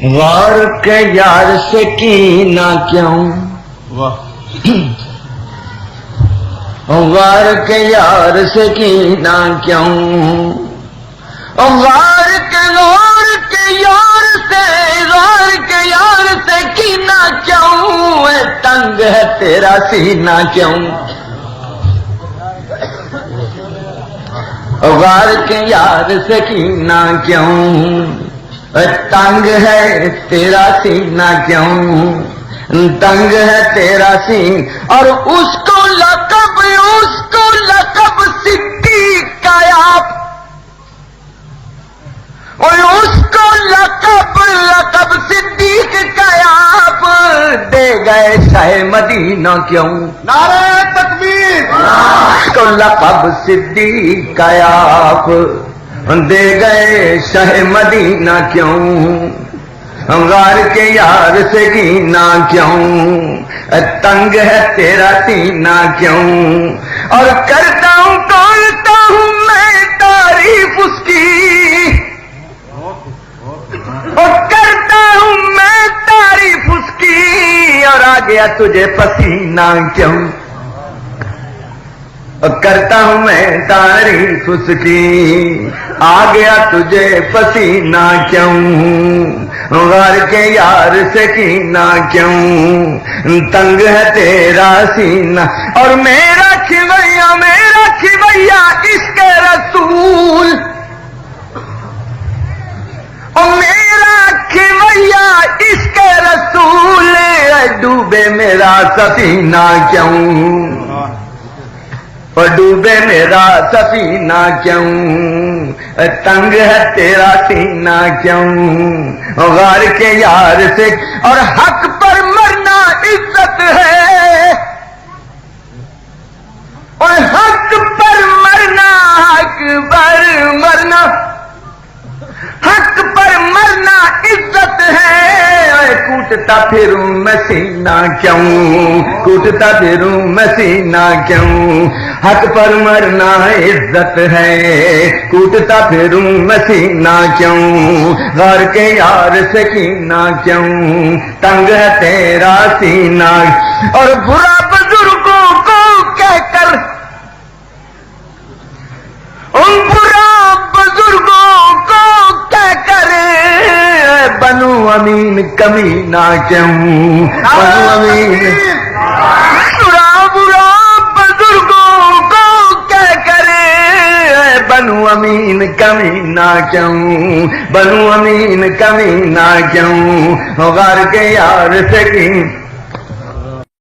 غار کے یار سے کینہ کیوں، غار کے یار سے کینہ کیوں، غار کے یار سے، غار کے یار سے کینہ کیوں، اے تنگ ہے تیرا سینہ کیوں، غار کے یار سے کینہ کیوں، تنگ ہے تیرا سینہ کیوں، تنگ ہے تیرا سینہ، اور اس کو لقب صدیق کا آپ، اور اس کو لقب صدیق کا آپ دے گئے شاہ مدینہ کیوں، نعرہ تکبیر، اس کو لقب صدیق کا آپ دے گئے شاہ مدینہ کیوں، غار کے یار سے کینہ کیوں، تنگ ہے تیرا سینہ کیوں، اور کرتا ہوں میں تعریف اس کی، اور کرتا ہوں میں تعریف اس کی، اور آ گیا تجھے پسینہ کیوں، کرتا ہوں میں تعریف اس کی، آ گیا تجھے پسینہ کیوں، غار کے یار سے کینہ کیوں، تنگ ہے تیرا سینہ، اور میرا کھویا عشق رسول، اور میرا کھویا عشق رسول، ڈوبے میرا سفینہ کیوں، اور ڈوبے میرا سفینہ کیوں، تنگ ہے تیرا سینہ کیوں، غار کے یار سے، اور حق پر مرنا عزت ہے، اور حق پر مرنا، حق پر مرنا، حق پر مرنا عزت ہے، کوٹتا پھروں میں سینہ کیوں، کوٹتا پھروں میں سینہ کیوں، حق پر مرنا عزت ہے، کوٹتا پھروں میں سینہ کیوں، غار کے یار سے کینہ کیوں، تنگ ہے تیرا سینہ، اور برا بزرگوں کو کہہ کر، ان برا بزرگوں کو کہہ کر، بنو امین کمینہ کیوں، بنو امین، برا بزرگوں کو کہہ کر، بنو امین کمینہ کیوں، بنو امین کمینہ کیوں، غار کے یار سے کینہ